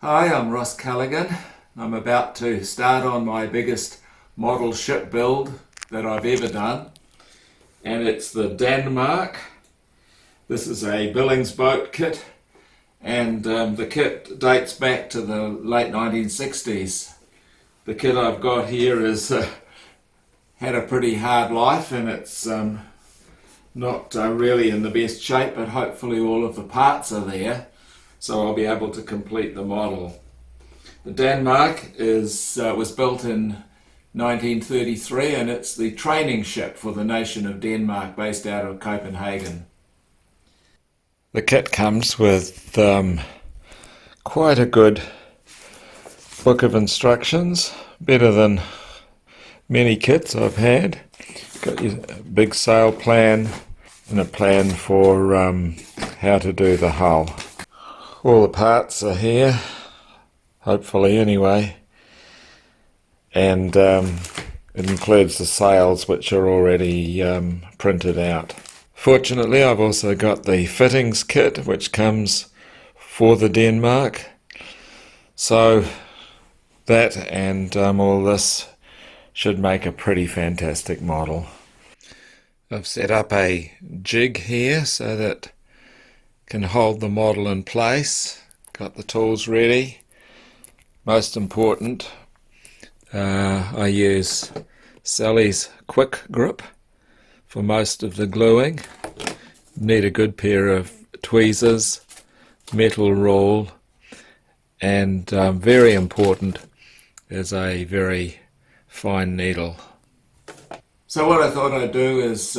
Hi, I'm Ross Callaghan. I'm about to start on my biggest model ship build that I've ever done, and it's the Danmark. This is a Billings boat kit, and the kit dates back to the late 1960s. The kit I've got here is had a pretty hard life, and it's not really in the best shape, but hopefully all of the parts are there, so I'll be able to complete the model. The Danmark was built in 1933, and it's the training ship for the nation of Denmark, based out of Copenhagen. The kit comes with quite a good book of instructions, better than many kits I've had. Got your big sail plan and a plan for how to do the hull. All the parts are here, hopefully anyway, and it includes the sails, which are already printed out. Fortunately, I've also got the fittings kit, which comes for the Danmark, so that and all this should make a pretty fantastic model. I've set up a jig here so that can hold the model in place. Got the tools ready. Most important, I use Sally's quick grip for most of the gluing. Need a good pair of tweezers, metal rule, and very important is a very fine needle. So what I thought I'd do is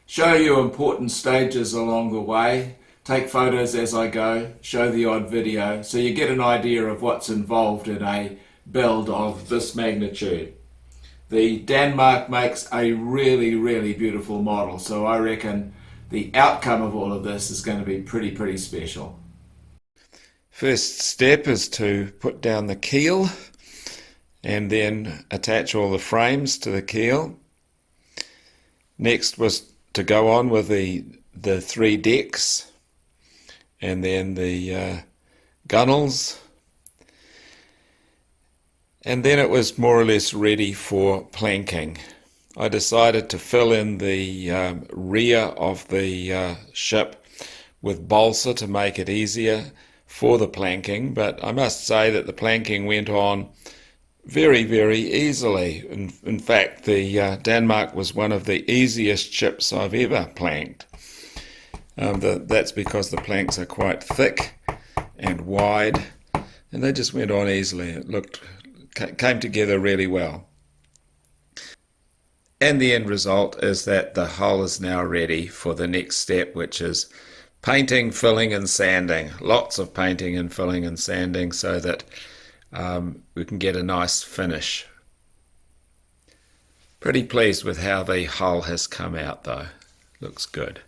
show you important stages along the way, take photos as I go, show the odd video, so you get an idea of what's involved in a build of this magnitude. The Danmark makes a really beautiful model, so I reckon the outcome of all of this is going to be pretty special. First step is to put down the keel and then attach all the frames to the keel. Next was to go on with the three decks and then the gunnels, and then it was more or less ready for planking. I decided to fill in the rear of the ship with balsa to make it easier for the planking, but I must say that the planking went on very easily. In fact, the Danmark was one of the easiest ships I've ever planked. That's because the planks are quite thick and wide, and they just went on easily. It came together really well. And the end result is that the hull is now ready for the next step, which is painting, filling and sanding. Lots of painting and filling and sanding so that we can get a nice finish. Pretty pleased with how the hull has come out though. Looks good.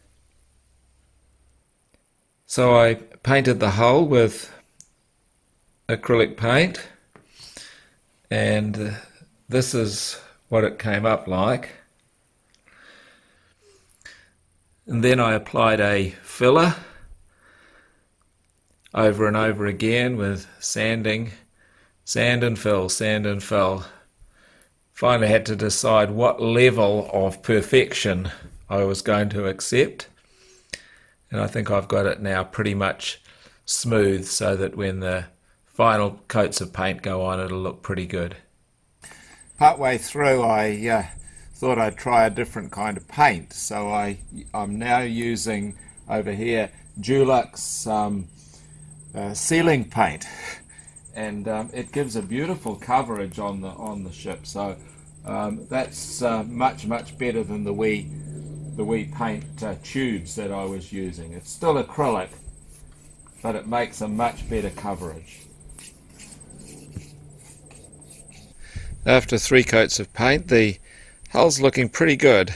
So I painted the hull with acrylic paint, and this is what it came up like. And then I applied a filler over and over again with sanding. Sand and fill, sand and fill. Finally had to decide what level of perfection I was going to accept. And I think I've got it now pretty much smooth so that when the final coats of paint go on, it'll look pretty good. Partway through, I thought I'd try a different kind of paint. So I'm now using over here Dulux ceiling paint. And it gives a beautiful coverage on the ship, so that's much better than the wee paint tubes that I was using. It's still acrylic, but it makes a much better coverage. After 3 coats of paint, the hull's looking pretty good,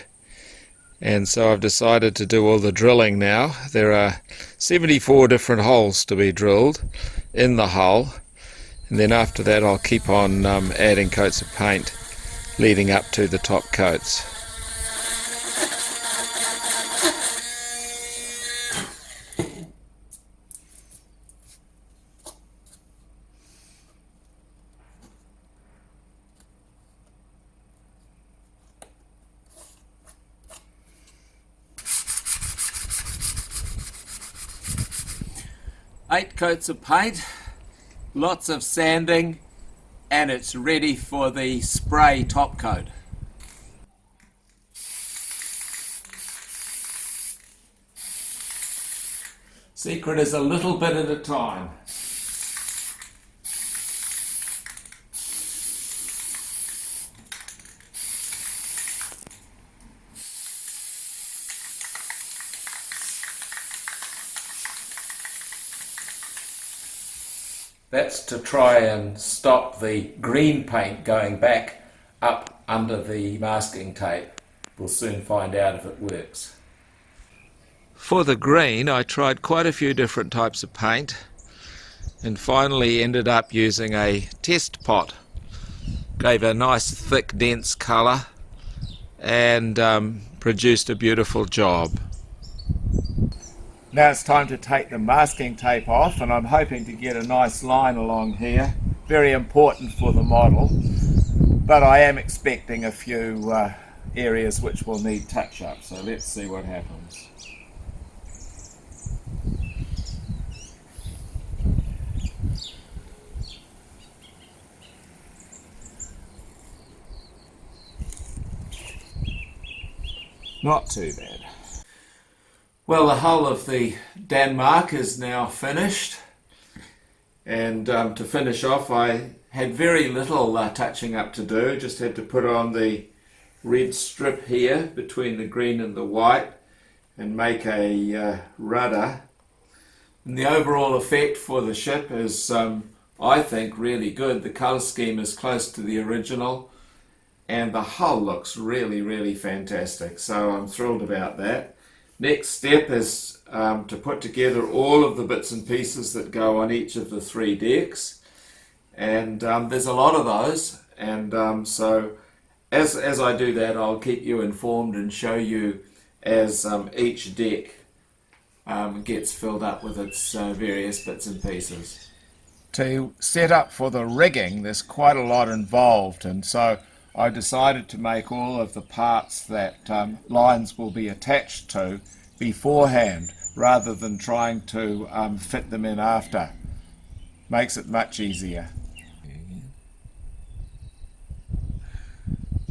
and so I've decided to do all the drilling now. There are 74 different holes to be drilled in the hull. And then after that I'll keep on adding coats of paint leading up to the top coats. 8 coats of paint, lots of sanding, and it's ready for the spray top coat. Secret is a little bit at a time. That's to try and stop the green paint going back up under the masking tape. We'll soon find out if it works. For the green, I tried quite a few different types of paint and finally ended up using a test pot. Gave a nice thick dense colour and produced a beautiful job. Now it's time to take the masking tape off, and I'm hoping to get a nice line along here. Very important for the model, but I am expecting a few areas which will need touch up, so let's see what happens. Not too bad. Well, the hull of the Danmark is now finished, and to finish off I had very little touching up to do. Just had to put on the red strip here between the green and the white and make a rudder. And the overall effect for the ship is, I think, really good. The colour scheme is close to the original, and the hull looks really, really fantastic, so I'm thrilled about that. Next step is to put together all of the bits and pieces that go on each of the 3 decks, and there's a lot of those, and so as I do that, I'll keep you informed and show you as each deck gets filled up with its various bits and pieces. To set up for the rigging, there's quite a lot involved, and so I decided to make all of the parts that lines will be attached to beforehand, rather than trying to fit them in after. Makes it much easier.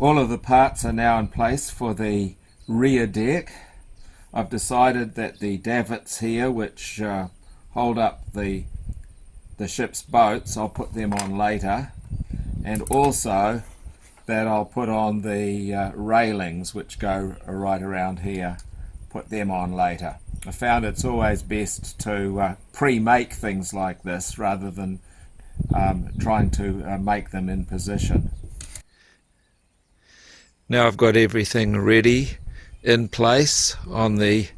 All of the parts are now in place for the rear deck. I've decided that the davits here, which hold up the ship's boats, I'll put them on later, and also that I'll put on the railings which go right around here, put them on later. I found it's always best to pre-make things like this rather than trying to make them in position. Now I've got everything ready in place on the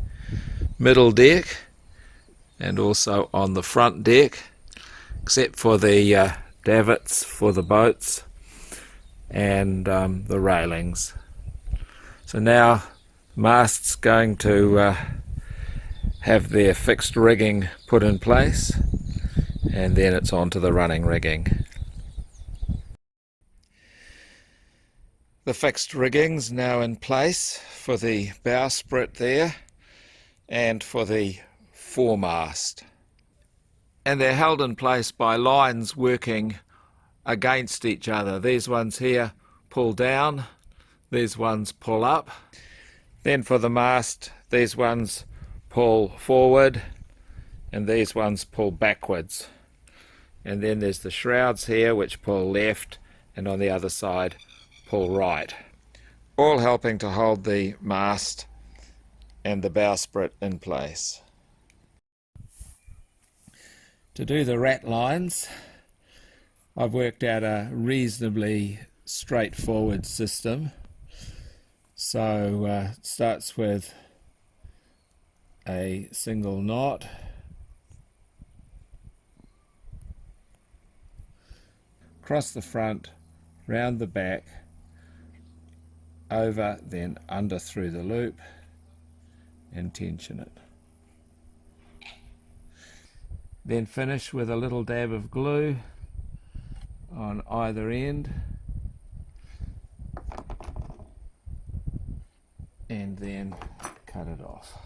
middle deck and also on the front deck, except for the davits for the boats and the railings. So now the mast's going to have their fixed rigging put in place, and then it's on to the running rigging. The fixed rigging's now in place for the bowsprit there and for the foremast, and they're held in place by lines working against each other. These ones here pull down, these ones pull up. Then for the mast, these ones pull forward and these ones pull backwards. And then there's the shrouds here which pull left, and on the other side pull right. All helping to hold the mast and the bowsprit in place. To do the rat lines, I've worked out a reasonably straightforward system. So it starts with a single knot, across the front, round the back, over, then under through the loop, and tension it. Then finish with a little dab of glue on either end, and then cut it off.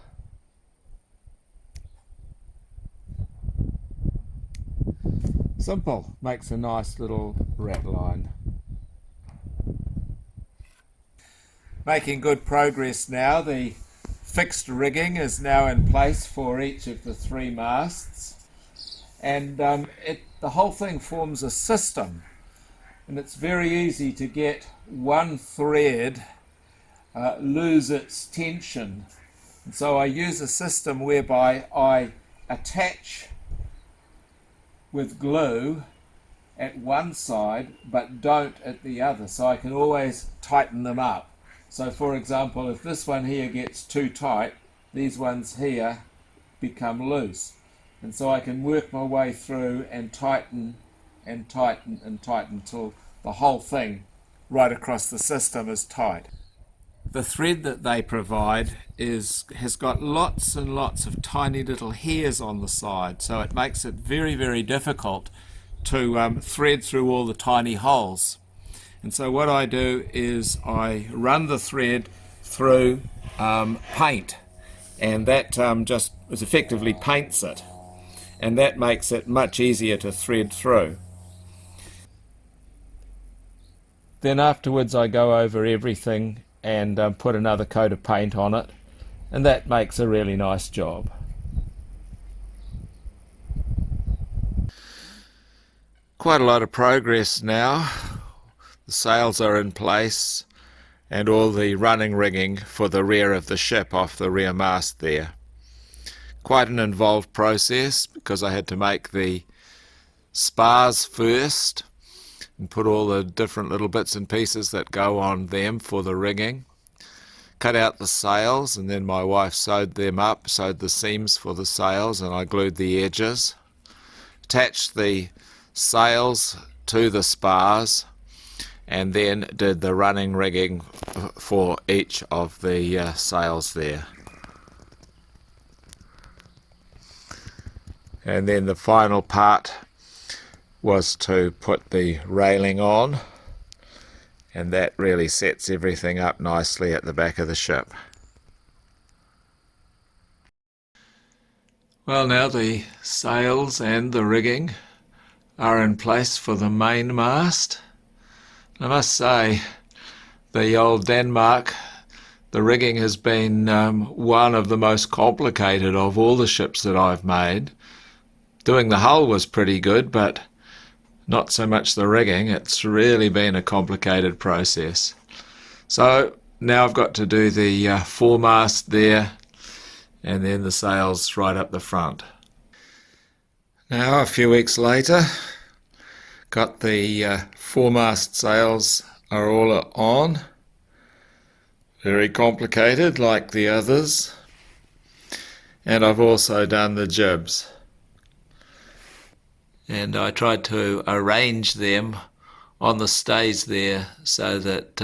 Simple, makes a nice little rat line. Making good progress now. The fixed rigging is now in place for each of the 3 masts, and the whole thing forms a system, and it's very easy to get one thread lose its tension. And so I use a system whereby I attach with glue at one side but don't at the other, so I can always tighten them up. So for example, if this one here gets too tight, these ones here become loose, and so I can work my way through and tighten and tighten and tighten until the whole thing right across the system is tight. The thread that they provide has got lots and lots of tiny little hairs on the side, so it makes it very, very difficult to thread through all the tiny holes. And so what I do is I run the thread through paint, and that just effectively paints it, and that makes it much easier to thread through. Then afterwards I go over everything and put another coat of paint on it, and that makes a really nice job. Quite a lot of progress now. The sails are in place and all the running rigging for the rear of the ship off the rear mast there. Quite an involved process because I had to make the spars first and put all the different little bits and pieces that go on them for the rigging. Cut out the sails, and then my wife sewed them up, sewed the seams for the sails, and I glued the edges. Attached the sails to the spars, and then did the running rigging for each of the sails there. And then the final part was to put the railing on, and that really sets everything up nicely at the back of the ship. Well, now the sails and the rigging are in place for the main mast. I must say, the old Danmark, the rigging has been one of the most complicated of all the ships that I've made. Doing the hull was pretty good, but not so much the rigging. It's really been a complicated process. So now I've got to do the foremast there, and then the sails right up the front. Now, a few weeks later, got the foremast sails are all on. Very complicated like the others. And I've also done the jibs. And I tried to arrange them on the stays there so that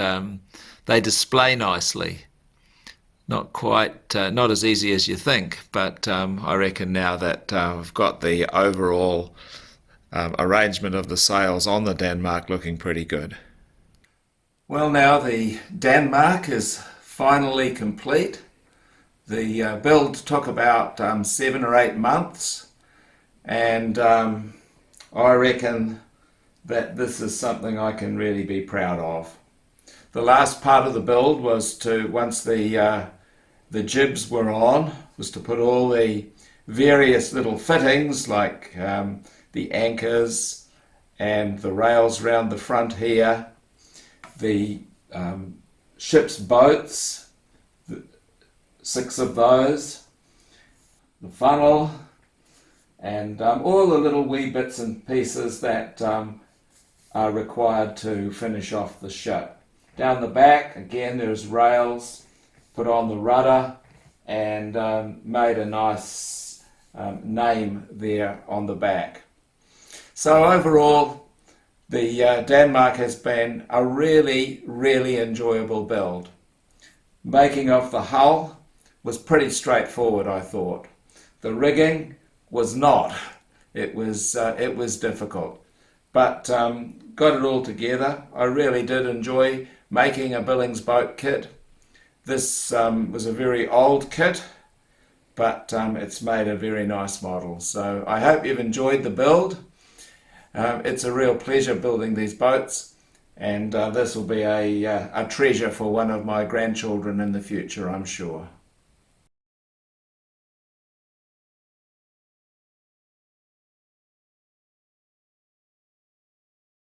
they display nicely. Not quite, not as easy as you think, but I reckon now that I've got the overall arrangement of the sails on the Danmark looking pretty good. Well, now the Danmark is finally complete. The build took about 7 or 8 months, and I reckon that this is something I can really be proud of. The last part of the build was to, once the jibs were on, was to put all the various little fittings like the anchors and the rails round the front here, the ship's boats, 6 of those, the funnel, and all the little wee bits and pieces that are required to finish off the ship. Down the back, again, there's rails, put on the rudder, and made a nice name there on the back. So overall, the Danmark has been a really, really enjoyable build. Making of the hull was pretty straightforward, I thought. The rigging was not. It was difficult, but got it all together. I really did enjoy making a Billings boat kit. This was a very old kit, but it's made a very nice model. So I hope you've enjoyed the build. It's a real pleasure building these boats, and this will be a treasure for one of my grandchildren in the future, I'm sure.